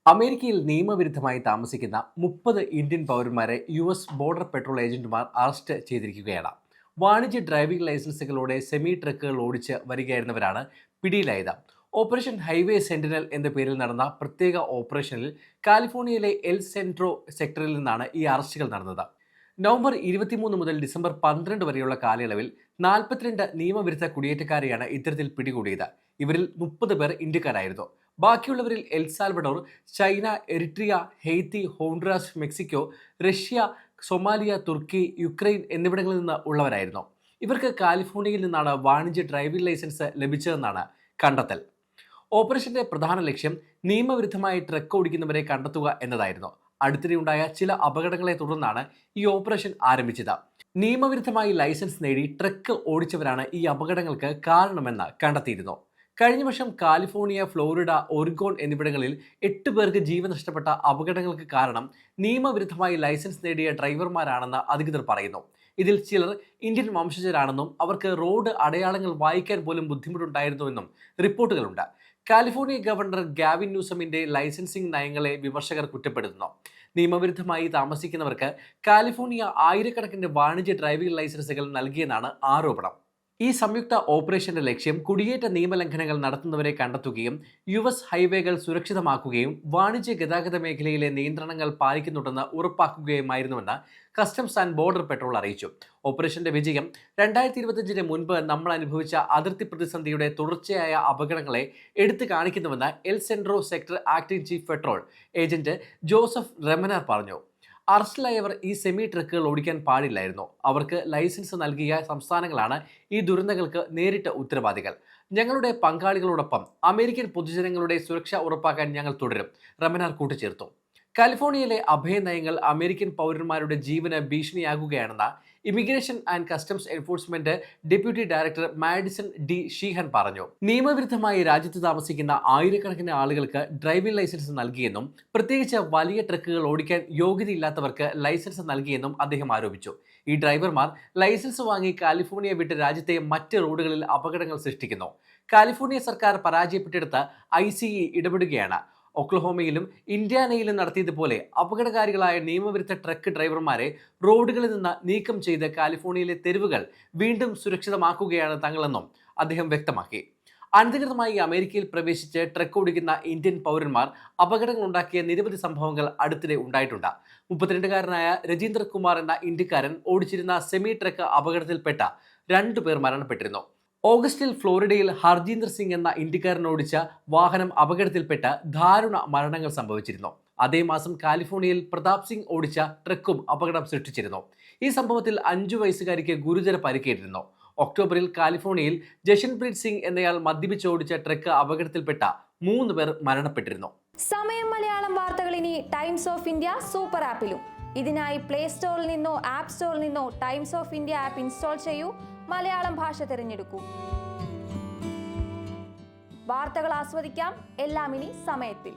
അമേരിക്കയിൽ നിയമവിരുദ്ധമായി താമസിക്കുന്ന 30 ഇന്ത്യൻ പൗരന്മാരെ US ബോർഡർ പെട്രോൾ ഏജന്റുമാർ അറസ്റ്റ് ചെയ്തിരിക്കുകയാണ്. വാണിജ്യ ഡ്രൈവിംഗ് ലൈസൻസുകളോടെ സെമി ട്രക്കുകൾ ഓടിച്ച് വരികയായിരുന്നവരാണ് പിടിയിലായത്. ഓപ്പറേഷൻ ഹൈവേ സെന്റിനൽ എന്ന പേരിൽ നടന്ന പ്രത്യേക ഓപ്പറേഷനിൽ കാലിഫോർണിയയിലെ എൽ സെൻട്രോ സെക്ടറിൽ നിന്നാണ് ഈ അറസ്റ്റുകൾ നടന്നത്. നവംബർ 23 മുതൽ ഡിസംബർ 12 വരെയുള്ള കാലയളവിൽ 42 നിയമവിരുദ്ധ കുടിയേറ്റക്കാരെയാണ് ഇത്തരത്തിൽ പിടികൂടിയത്. ഇവരിൽ 30 പേർ ഇന്ത്യക്കാരായിരുന്നു. ബാക്കിയുള്ളവരിൽ El Salvador, China, Eritrea, Haiti, Honduras, Mexico, Russia, Somalia, തുർക്കി, യുക്രൈൻ എന്നിവിടങ്ങളിൽ നിന്ന് ഉള്ളവരായിരുന്നു. ഇവർക്ക് കാലിഫോർണിയയിൽ നിന്നാണ് വാണിജ്യ ഡ്രൈവിംഗ് ലൈസൻസ് ലഭിച്ചതെന്നാണ് കണ്ടെത്തൽ. ഓപ്പറേഷന്റെ പ്രധാന ലക്ഷ്യം നിയമവിരുദ്ധമായി ട്രക്ക് ഓടിക്കുന്നവരെ കണ്ടെത്തുക എന്നതായിരുന്നു. അടുത്തിടെയുണ്ടായ ചില അപകടങ്ങളെ തുടർന്നാണ് ഈ ഓപ്പറേഷൻ ആരംഭിച്ചത്. നിയമവിരുദ്ധമായി ലൈസൻസ് നേടി ട്രക്ക് ഓടിച്ചവരാണ് ഈ അപകടങ്ങൾക്ക് കാരണമെന്ന് കണ്ടെത്തിയിരുന്നു. കഴിഞ്ഞ വർഷം കാലിഫോർണിയ, ഫ്ലോറിഡ, ഒറിഗോൺ എന്നിവിടങ്ങളിൽ 8 പേർക്ക് ജീവൻ നഷ്ടപ്പെട്ട അപകടങ്ങൾക്ക് കാരണം നിയമവിരുദ്ധമായി ലൈസൻസ് നേടിയ ഡ്രൈവർമാരാണെന്ന് അധികൃതർ പറയുന്നു. ഇതിൽ ചിലർ ഇന്ത്യൻ വംശജരാണെന്നും അവർക്ക് റോഡ് അടയാളങ്ങൾ വായിക്കാൻ പോലും ബുദ്ധിമുട്ടുണ്ടായിരുന്നുവെന്നും റിപ്പോർട്ടുകളുണ്ട്. കാലിഫോർണിയ ഗവർണർ ഗാവിൻ ന്യൂസമിന്റെ ലൈസൻസിംഗ് നയങ്ങളെ വിമർശകർ കുറ്റപ്പെടുത്തുന്നു. നിയമവിരുദ്ധമായി താമസിക്കുന്നവർക്ക് കാലിഫോർണിയ ആയിരക്കണക്കിന് വാണിജ്യ ഡ്രൈവിംഗ് ലൈസൻസുകൾ നൽകിയെന്നാണ് ആരോപണം. ഈ സംയുക്ത ഓപ്പറേഷന്റെ ലക്ഷ്യം കുടിയേറ്റ നിയമലംഘനങ്ങൾ നടത്തുന്നവരെ കണ്ടെത്തുകയും US ഹൈവേകൾ സുരക്ഷിതമാക്കുകയും വാണിജ്യ ഗതാഗത മേഖലയിലെ നിയന്ത്രണങ്ങൾ പാലിക്കുന്നുണ്ടെന്ന് ഉറപ്പാക്കുകയുമായിരുന്നുവെന്ന് കസ്റ്റംസ് ആൻഡ് ബോർഡർ പെട്രോൾ അറിയിച്ചു. ഓപ്പറേഷന്റെ വിജയം 2025 മുൻപ് നമ്മൾ അനുഭവിച്ച അതിർത്തി പ്രതിസന്ധിയുടെ തുടർച്ചയായ അപകടങ്ങളെ എടുത്തു കാണിക്കുന്നുവെന്ന് El Centro sector acting chief patrol agent Joseph Remenar പറഞ്ഞു. അറസ്റ്റിലായവർ ഈ സെമി ട്രക്കുകൾ ഓടിക്കാൻ പാടില്ലായിരുന്നു. അവർക്ക് ലൈസൻസ് നൽകിയ സംസ്ഥാനങ്ങളാണ് ഈ ദുരന്തങ്ങൾക്ക് നേരിട്ട് ഉത്തരവാദികൾ. ഞങ്ങളുടെ പങ്കാളികളോടൊപ്പം അമേരിക്കൻ പൊതുജനങ്ങളുടെ സുരക്ഷ ഉറപ്പാക്കാൻ ഞങ്ങൾ തുടരും, റെമനാർ കൂട്ടിച്ചേർത്തു. കാലിഫോർണിയയിലെ അഭയനയങ്ങൾ അമേരിക്കൻ പൗരന്മാരുടെ ജീവന് ഭീഷണിയാകുകയാണെന്ന് Immigration and Customs Enforcement deputy director Madison D Sheahan പറഞ്ഞു. നിയമവിരുദ്ധമായി രാജ്യത്ത് താമസിക്കുന്ന ആയിരക്കണക്കിന് ആളുകൾക്ക് ഡ്രൈവിംഗ് ലൈസൻസ് നൽകിയെന്നും പ്രത്യേകിച്ച് വലിയ ട്രക്കുകൾ ഓടിക്കാൻ യോഗ്യതയില്ലാത്തവർക്ക് ലൈസൻസ് നൽകിയെന്നും അദ്ദേഹം ആരോപിച്ചു. ഈ ഡ്രൈവർമാർ ലൈസൻസ് വാങ്ങി കാലിഫോർണിയ വിട്ട് രാജ്യത്തെ മറ്റ് റോഡുകളിൽ അപകടങ്ങൾ സൃഷ്ടിക്കുന്നു. കാലിഫോർണിയ സർക്കാർ പരാജയപ്പെട്ടെടുത്ത് ICE ഇടപെടുകയാണ്. ഒക്ലഹോമയിലും ഇന്ത്യാനയിലും നടത്തിയതുപോലെ അപകടകാരികളായ നിയമവിരുദ്ധ ട്രക്ക് ഡ്രൈവർമാരെ റോഡുകളിൽ നിന്ന് നീക്കം ചെയ്ത് കാലിഫോർണിയയിലെ തെരുവുകൾ വീണ്ടും സുരക്ഷിതമാക്കുകയാണ് തങ്ങളെന്നും അദ്ദേഹം വ്യക്തമാക്കി. അനധികൃതമായി അമേരിക്കയിൽ പ്രവേശിച്ച് ട്രക്ക് ഓടിക്കുന്ന ഇന്ത്യൻ പൗരന്മാർ അപകടങ്ങളുണ്ടാക്കിയ നിരവധി സംഭവങ്ങൾ അടുത്തിടെ ഉണ്ടായിട്ടുണ്ട്. 32കാരനായ രജീന്ദർ കുമാർ എന്ന ഇന്ത്യക്കാരൻ ഓടിച്ചിരുന്ന സെമി ട്രക്ക് അപകടത്തിൽപ്പെട്ട 2 പേർ മരണപ്പെട്ടിരുന്നു. ഓഗസ്റ്റിൽ ഫ്ലോറിഡയിൽ ഹർജീന്ദർ സിംഗ് എന്ന ഇന്ത്യക്കാരൻ ഓടിച്ച വാഹനം അപകടത്തിൽപ്പെട്ട് ദാരുണ മരണങ്ങൾ സംഭവിച്ചിരുന്നു. അതേ മാസം കാലിഫോർണിയയിൽ പ്രതാപ് സിംഗ് ഓടിച്ച ട്രക്കും അപകടം സൃഷ്ടിച്ചിരുന്നു. ഈ സംഭവത്തിൽ 5 വയസ്സുകാരിക്ക് ഗുരുതര പരിക്കേറ്റിരുന്നു. ഒക്ടോബറിൽ കാലിഫോർണിയയിൽ ജഷൻപ്രീത് സിംഗ് എന്നയാൾ മദ്യപിച്ചോടിച്ച ട്രക്ക് അപകടത്തിൽപ്പെട്ട 3 പേർ മരണപ്പെട്ടിരുന്നു. സമയം മലയാളം വാർത്തകൾ ഇനി ടൈംസ് ഓഫ് ഇന്ത്യ സൂപ്പർ ആപ്പിലും. ഇതിനായി പ്ലേ സ്റ്റോറിൽ നിന്നോ ആപ്പ് സ്റ്റോറിൽ നിന്നോ times of India app install ചെയ്യൂ. മലയാളം ഭാഷ തിരഞ്ഞെടുക്കൂ. വാർത്തകൾ ആസ്വദിക്കാം. എല്ലാം ഇനി സമയത്തിൽ.